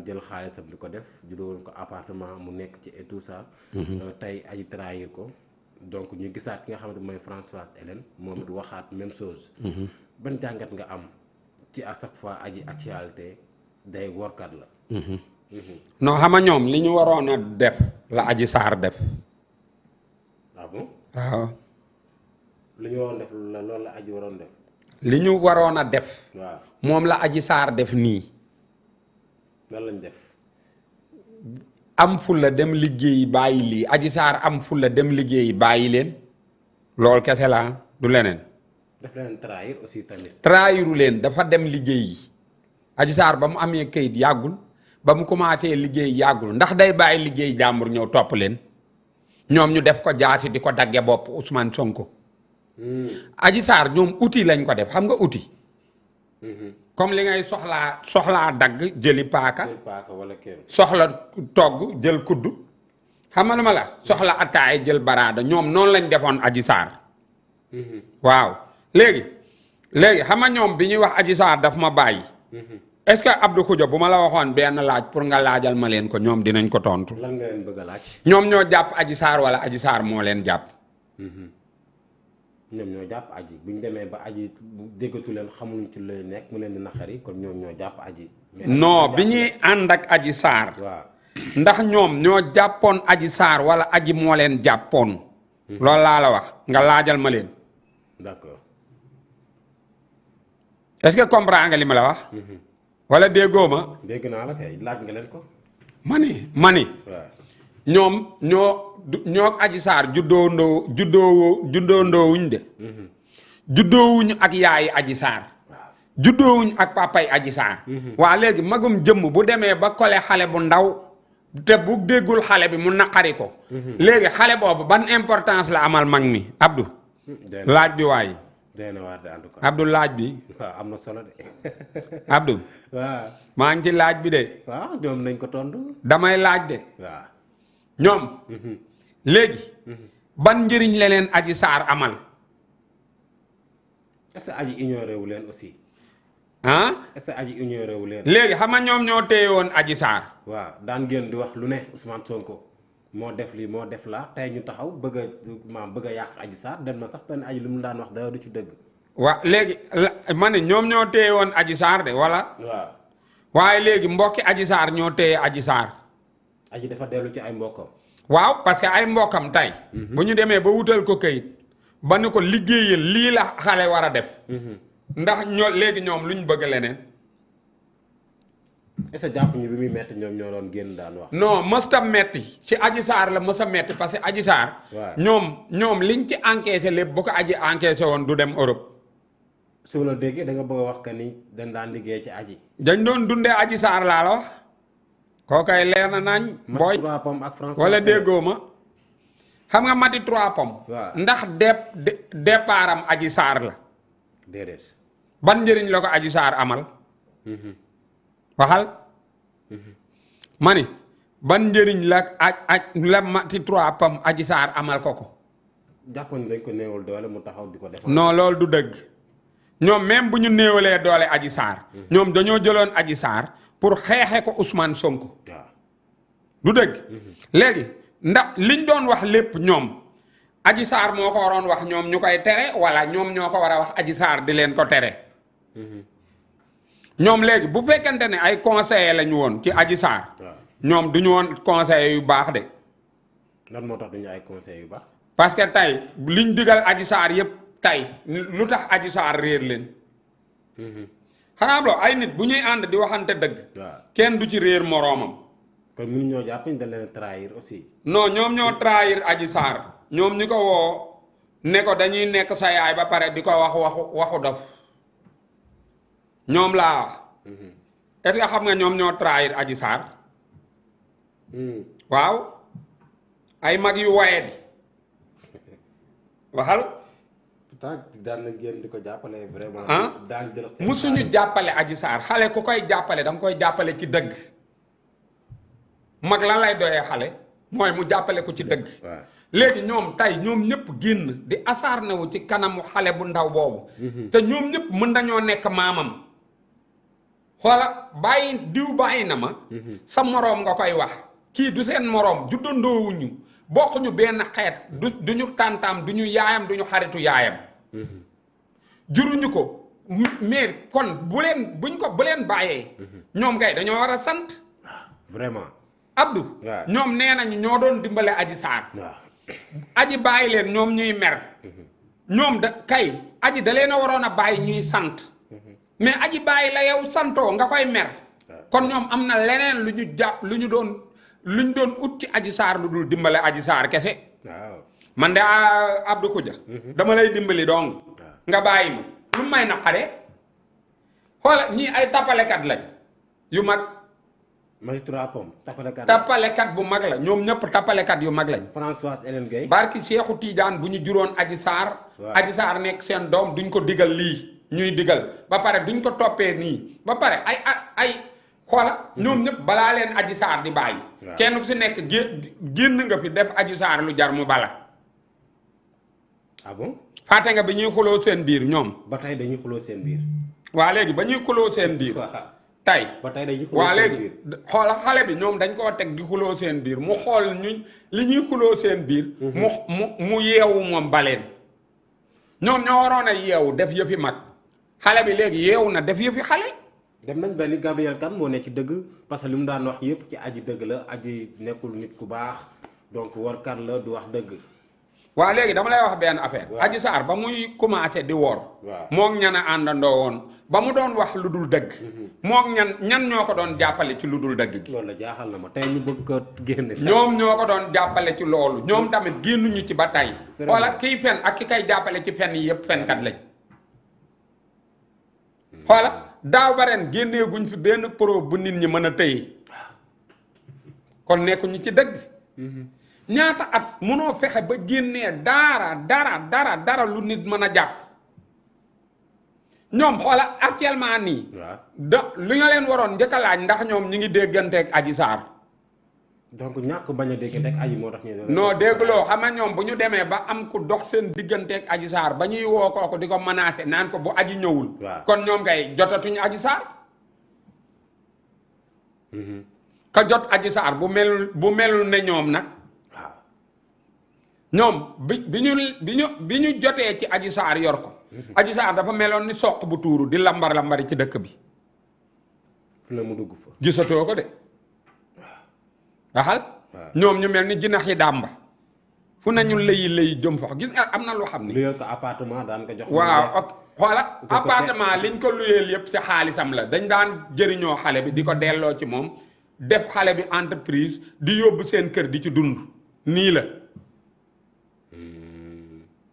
daan jël xaalisam di ko def juddoo ko appartement mu nekk ci et tout ça. tey aji trahir ko donc ñu gisaat ki nga xamante mooy Françoise Hélène moom it waxaat même chose. ban jàngat nga am ci à chaque fois aji actualité day workat la. non xam nga ñoom li ñu waroon a def la Adji Sarr def. ah bon waaw. li ñu waroon def la loolu la aji waroon def. li ñu waroon a def. waaw moom la Adji Sarr def nii. lan lañ def. am fulla dem liggéeyi bàyyi lii Adji Sarr am fulla dem liggéeyi bàyyi leen loolu kese la du leneen. daf leen trahir aussi tamit. trahiru leen dafa dem liggéeyi Adji Sarr ba mu amee kayit yàggul ba mu commencé liggéey yàggul ndax day bàyyi liggéey jàmbur ñëw topp leen ñoom ñu def ko jaasi di ko dagge bopp Ousmane Sonko. Adji Sarr ñoom outil lañ ko def xam nga outil. comme li ngay soxlaa dagg jëli paaka. wala kenn. soxla togg jël kuddu xam nga lu ma la soxla attaay jël baraada ñoom noonu lañ defoon Adji Sarr. waaw léegi xam nga ñoom bi ñuy wax Adji Sarr daf ma bàyyi. est-ce que Abdou Khoudia bu ma la waxoon benn laaj pour nga laajal ma leen ko ñoom dinañ ko tontu. lan nga leen bëgg a laaj. ñoom ñoo jàpp Adji Sarr wala Adji Sarr moo leen jàpp. ñoom ñoo jàpp aji bu ñu demee ba aji déggatu leen xamuñ ci lay nekk mu leen di naqari kon ñoom ñoo jàpp aji. non bi ñuy ànd ak Adji Sarr. waaw ndax ñoom ñoo jàppoon Adji Sarr wala aji moo leen jàppoon. loolu laa la wax nga laajal ma leen. d'accord. est-ce que comprend nga li ma la wax. wala déggoo ma. dégg naa la kay laaj nga leen ko. mani waaw ñoom ñoo Adji Sarr juddoowuñ de. juddoowuñ ak yaayi Adji Sarr. juddoowuñ ak papay Adji Sarr. waa léegi magum jëmm bu demee ba kole xale bu ndaw te bu déggul xale bi mu naqari ko. léegi xale boobu ban importance la amal mag mi Abdou. laaj bi waay. Abdou laaj bi. waaw am na solo de. Abdou. waaw maa ngi ci laaj bi de. waaw ñoom nañ ko tontu. damay laaj de. waaw ñoom. léegi. ban njëriñ la leen Adji Sarr amal. est-ce que aji ignoré wu leen aussi. ah. est-ce que aji ignoré wu leen. léegi xam nga ñoom ñoo téye woon Adji Sarr. waaw daan ngeen di wax lu ne Ousmane Sonko moo def lii moo def laa tey ñu taxaw bëgg a yàq Adji Sarr dem na sax benn aji lu mu daan wax dara du ci dëgg. waaw léegi ma ne ñoom ñoo téye woon Adji Sarr de wala. waaw waaye léegi mbokki Adji Sarr ñoo téye Adji Sarr. aji dafa dellu ci ay mbokkam. waaw parce que ay mbokkam tey. bu ñu demee ba wutal ko kayit ba ne ko liggéeyal lii la xale war a def. ndax léegi ñoom luñ bëgg leneen. est-ce que jàpp ñu bi muy metti ñoom ñoo doon génn daan wax. non mësta metti ci Adji Sarr la mësta metti parce que Adji Sarr. waaw ñoom liñ ci encaissé lépp bu ko aji encaissé woon du dem Europe. su la déggee da nga bëgg a wax que ni dañ daan liggéey ci aji. dañ doon dundee Adji Sarr laa la wax. kookay leer na nañ. booy wala déggoo ma. xam nga mati 3 pommes. waaw ndax départam Adji Sarr la. déedéet. ban njëriñ la ko Adji Sarr amal. waxal. ma ni ban njëriñ la mati 3 pommes Adji Sarr amal ko. jàpp ni dañ ko néewal doole mu taxaw di ko def. non loolu du dëgg. ñoom même bu ñu néewalee doole Adji Sarr. ñoom dañoo jëloon Adji Sarr pour xeexe ko Ousmane Sonko. waaw du dëgg. léegi ndax liñ doon wax lépp ñoom Adji Sarr moo ko waroon wax ñoom ñu koy tere wala ñoom ñoo ko war a wax Adji Sarr di leen ko tere. ñoom léegi bu fekkente ne ay conseillers lañu woon ci Adji Sarr. ñoom du ñu woon conseillers yu baax de. lan moo tax du ñu ay conseillers yu baax. parce que tey liñ digal Adji Sarr yëpp tey lu tax Adji Sarr réer leen. xanaa loo ay nit bu ñuy ànd di waxante dëgg. kenn du ci réer moroomam. kon mënu ñoo jàpp ñu dañ leen trahir aussi. non ñoom ñoo trahir Adji Sarr ñoom ñu ko woo ne ko dañuy nekk sa yaay ba pare di ko waxu dof ñoom laa wax. est-ce que xam nga ñoom ñoo trahir Adji Sarr. waaw ay mag yu waye di waxal. daan na génn di ko jàppale vraiment. daan jël musuñu jàppale Adji Sarr xale ku koy jàppale da nga koy jàppale ci dëgg. mag lan lay doyee xale mooy mu jàppale ko ci dëgg. léegi ñoom tey ñoom ñëpp génn di acharné wu ci kanamu xale bu ndaw boobu. te ñoom ñëpp mën nañoo nekk maamam. xoola bàyyi diw bàyyi na ma sa moroom nga koy wax kii du seen moroom juddandoowuñu bokkuñu benn xeet du ñu tàntaam du ñu yaayam du ñu xaritu yaayam juruñu ko mais kon bu leen bàyyee ñoom kay dañoo war a sant vraiment Abdou ñoom nee nañu ñoo doon dimbale Adji Sarr aji bàyyi leen ñoom ñuy mer ñoom da kay aji da leen a waroon a bàyyi ñuy sant mais aji bàyyi la yow santoo nga koy mer kon ñoom am na leneen lu ñu jàpp lu ñu doon ut ci Adji Sarr lu dul dimbale Adji Sarr kese man de Abdou Koudia dama lay dimbali dong nga bàyyi ma lu may naqare xoola ñii ay tappalekat lañ yu mag magistrat Pom tappalekat bu mag la ñoom ñëpp tappalekat yu mag lañ Françoise Hélène Gueye barki Seexu Tiijaan bu ñu juróon Adji Sarr Adji Sarr nekk seen doom duñ ko digal lii ñuy digal ba pare duñ ko toppee nii ba pare ay xoola ñoom ñëpp balaa leen Adji Sarr di bàyyi kenn ku si nekk génn nga fi def Adji Sarr lu jar mu bala ah bon fàtte nga bi ñuy xuloo seen biir ñoom ba tey dañuy xuloo seen biir waa léegi ba ñuy xuloo seen biir tey ba tey dañuy xuloo waa léegi xoola xale bi ñoom dañ koo teg di xuloo seen biir mu xool li ñuy xuloo seen biir mu yeewu moom baleen ñoom ñoo waroon a yeewu def yëfi mag xale bi léegi yeewu na def yëfi xale dem nañ ba ni Gabriel Kane moo ne ci dëgg parce que li mu daan wax yëpp ci aji dëgg la aji nekkul nit ku baax donc warkat la du wax dëgg waa léegi dama lay wax benn affaire Adji Sarr ba muy commencé di woor mook ñan a àndandoo woon ba mu doon wax lu dul dëgg mook ñan ñoo ko doon jàppale ci lu dul dëgg gi loolu la jaaxal na ma tey ñu bëgg ko génne ñoom ñoo ko doon jàppale ci loolu ñoom tamit génnuñu ci ba tey xoola kiy fen ak ki kay jàppale ci fen yi yëpp fenkat lañ xoola daaw ba ren génneeguñ fi benn pro bu nit ñi mën a tëye kon nekkuñu ci dëgg ñaata at mënoo fexe ba génnee dara lu nit mën a jàpp ñoom xoola actuellement nii lu nga leen waroon njëkk a laaj ndax ñoom ñi ngi dégganteeg Adji Sarr donc ñàkk bañ a dégganteeg aji moo tax ñu non déggloo xam nga ñoom bu ñu demee ba am ku dox seen digganteeg Adji Sarr ba ñuy woo kooku di ko menacé naan ko bu aji ñëwul kon ñoom kay jotatuñu Adji Sarr ka jot Adji Sarr bu melul ne ñoom nag ñoom bi ñu jotee ci Adji Sarr yor ko Adji Sarr dafa meloon ni soq bu tuuru di lambari ci dëkk bi fu la mu dugg fa gisatoo ko de waxal ñoom ñu mel ni jinax yi dàmba fu nañu lëyi jëm fox gis nga am na loo xam ne luyeel ko appartement daan ko jox waaw ak xoola appartement liñ ko luyeel yëpp ci xaalisam la dañ daan jëriñoo xale bi di ko delloo ci moom def xale bi entreprise di yóbbu seen kër di ci dund nii la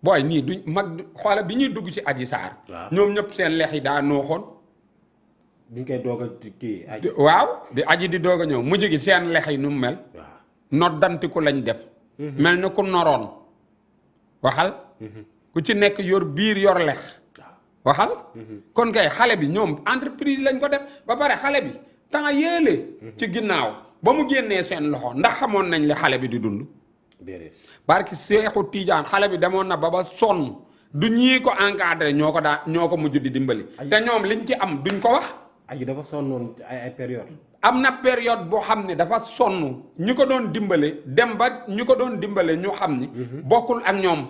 booy nii duñ mag xoola bi ñuy dugg ci Adji Sarr ñoom ñëpp seen lex yi daa nooxoon biñ koy doog a kii waaw di aji di doog a ñëw mujj gi seen lex yi nu mu mel noddantiku lañ def mel ni ku noroon waxal ku ci nekk yor biir yor lex waxal kon kay xale bi ñoom entreprise lañ ko def ba pare xale bi temps yéele ci ginnaaw ba mu génnee seen loxo ndax xamoon nañ li xale bi di dund barki Seexu Tiijaan xale bi demoon na ba sonn du ñii ko encadré ñoo ko mujj di dimbali te ñoom liñ ci am duñ ko wax aji dafa sonnoon ay période am na période boo xam ne dafa sonn ñi ko doon dimbale dem ba ñi ko doon dimbale ñu xam ni bokkul ak ñoom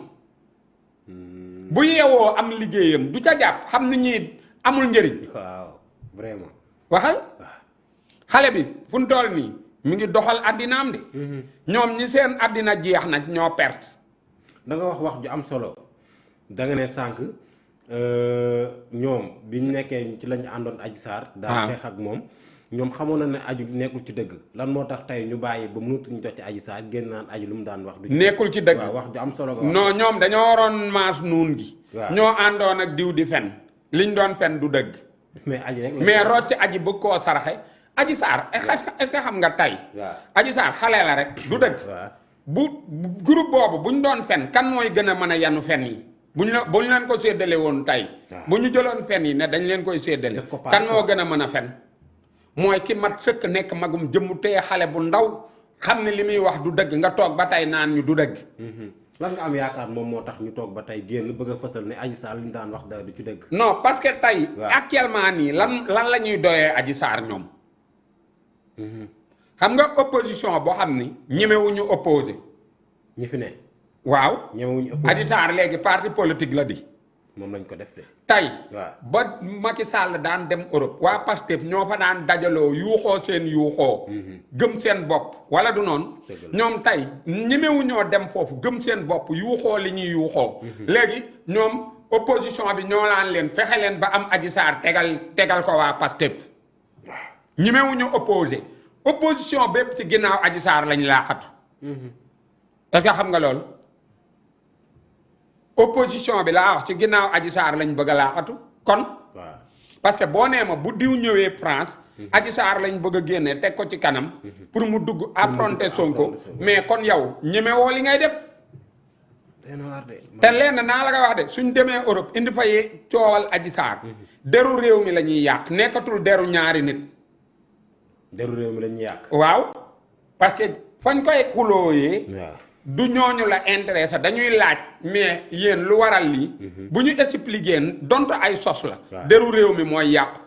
bu yeewoo am liggéeyam du ca jàpp xam ni ñii amul njëriñ waaw vraiment waxal xale bi fu mu toll nii mi ngi doxal addinaam de ñoom ñi seen addina jeex nag ñoo perte da nga wax ju am solo da nga ne sànq ñoom bi ñu nekkee ci lañu àndoon Adji Sarr daa xeex ak moom ñoom xamoon na ne aju nekkul ci dëgg lan moo tax tey ñu bàyyi ba mënatuñu jot ci Adji Sarr génn naan aju lu mu daan wax du nekkul ci dëgg waaw wax ju am solo non ñoom dañoo waroon maas nuun gi ñoo àndoon ak diw di fen liñ doon fen du dëgg mais aji rek mais rocc aji bëgg koo saraxe Adji Sarr est-ce que xam nga tey Adji Sarr xale la rek du dëgg bu groupe boobu buñ doon fen kan mooy gën a mën a yanu fen yi buñ leen ko séddale woon tey bu ñu jëloon fen yi ne dañ leen koy séddale kan moo gën a mën a fen mooy ki mat sëkk nekk magum jëmmu téye xale bu ndaw xam ne li muy wax du dëgg nga toog ba tey naan ñu du dëgg lan nga am yaakaar moom moo tax ñu toog ba tey génn bëgg a fësal ne Adji Sarr li ñu daan wax dara du ci dëgg. non parce que tey. waaw actuellement nii lan la ñuy doyee Adji Sarr ñoom. xam nga opposition boo xam ni ñemewuñu opposé. ñi fi ne. waaw ñemewuñu opposé. Adji Sarr léegi parti politique la di. moom lañ ko def de. tey waaw ba Macky Sall daan dem Europe waa Pastef ñoo fa daan dajaloo yuuxoo seen yuuxoo. gëm seen bopp wala du noonu. ñoom tey ñemewuñoo dem foofu gëm seen bopp yuuxoo li ñuy yuuxoo. léegi ñoom opposition bi ñoo laan leen fexe leen ba am Adji Sarr tegal ko waa Pastef. ñemewuñu opposé opposition bépp ci ginnaaw Adji Sarr lañ laaxatu. est-ce que xam nga loolu. opposition bi laa wax ci ginnaaw Adji Sarr lañ bëgg a laaxatu kon. waaw parce que boo nee ma bu diw ñëwee France. Adji Sarr lañ bëgg a génne teg ko ci kanam. pour mu dugg affronter Sonko. mais kon yow ñemewoo li ngay def. te lenn naa la ko wax de suñ demee Europe indi fa coowal Adji Sarr. deru réew mi la ñuy yàq nekkatul deru ñaari nit. deru réew mi la ñuy yàq. waaw parce que fañ koy xulooyee. waaw. du ñooñu la intéressé dañuy laaj mais yéen lu waral lii. bu ñu expliqué donte ay sos la. deru réew mi mooy yàqu.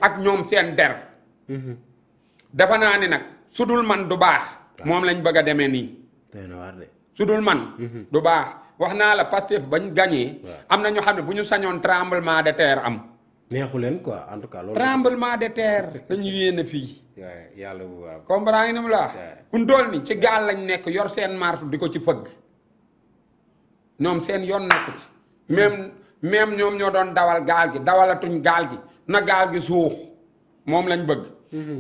ak ñoom seen der. dafa naa ni nag su dul man du baax. moom lañ bëgg a demee nii. su dul man. du baax wax naa la Pastef bañ gañee am na ñoo xam ne bu ñu sañoon tremblement de terre am. neexu leen quoi en tout cas loolu. tremblement de terre lañu yéene fii. yàlla bu baax. comprendre nga ni mu la wax. fu dool ni ci gaal lañ nekk yor seen martu di ko ci fëgg. ñoom seen yoon nekku ci. même ñoom ñoo doon dawal gaal gi dawalatuñ gaal gi na gaal gi suux moom lañ bëgg.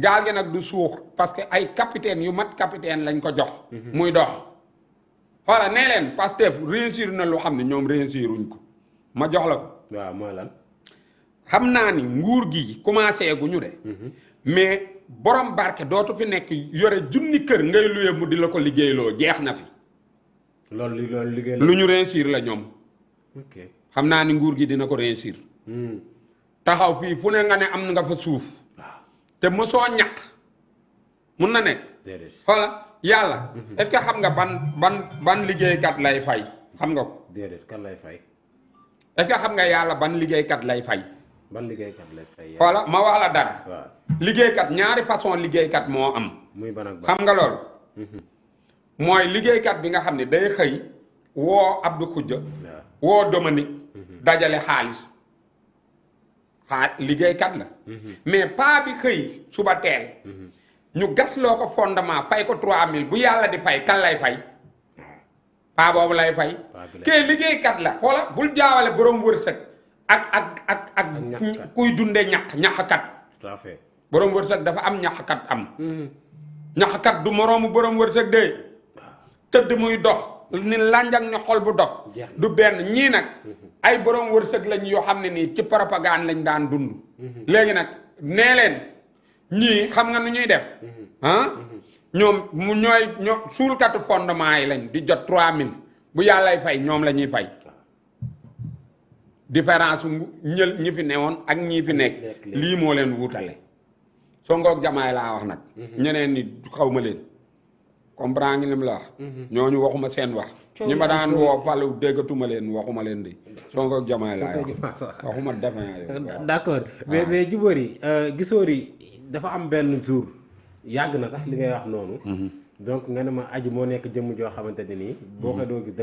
gaal gi nag du suux parce que ay capitaine yu mat capitaine lañ ko jox. muy dox. xoola nee leen Pastef réussir na lu xam ne ñoom réussiruñ ko ma jox la ko. waaw mooy lan. xam naa ni nguur gi commencé gu ñu de. mais borom barke dootu fi nekk yore junni kër ngay luye mu di la ko liggéeyloo jeex na fi. loolu liggéey lu ñu réussir la ñoom. ok xam naa ni nguur gi dina ko réussir. taxaw fii fu ne nga ne am nga fa suuf. te mosoo ñaq mun na nekk. xoola yàlla. est-ce que xam nga ban liggéeykat lay fay xam nga ko. déedéet kan lay fay. est-ce que xam nga yàlla ban liggéeykat lay fay. ban liggéeykat lay fay. xoola ma wax la dara. waaw liggéeykat ñaari façon liggéeykat moo am. muy ban ak ban xam nga loolu. mooy liggéeykat bi nga xam ne day xëy woo Abdou Khoudia. woo Dominique. dajale xaalis. liggéeykat la. mais paa bi xëy suba teel. ñu gas loo ko fondement fay ko 3000 bu yàlla di fay kan lay fay. paa boobu lay fay. kee liggéeykat la xoola bul jaawale borom wërsëg. ak kuy dunde ñaxkat. tout à fait. borom wërsëg dafa am ñaxkat am. ñaxkat du moroomu borom wërsëg de. tëdd muy dox ni lànjak ñu xol bu dox. du benn ñii nag. ay borom wërsëg lañ yoo xam ne nii ci propagande lañ daan dund. léegi nag nee leen ñii xam nga nu ñuy def. ñoom mu ñoo suulkatu fondement yi lañ di jot 3000 bu yàllay fay ñoom la ñuy fay. différence ñi fi newoon ak ñii fi nekk lii moo leen wuutale Sonko ak Diomaye laa wax nag ñeneen ni xaw ma leen comprendre ngi lim la wax ñooñu waxuma seen wax ñi ma daan woo falu déggatuma leen waxuma leen di Sonko ak Diomaye laa wax waxuma defe d'accord mais Djibory Gisori dafa am benn jour yàgg na sax li ngay wax noonu donc nga ne ma Adji moo nekk jëmm joo xamante ne nii boo ko doo gis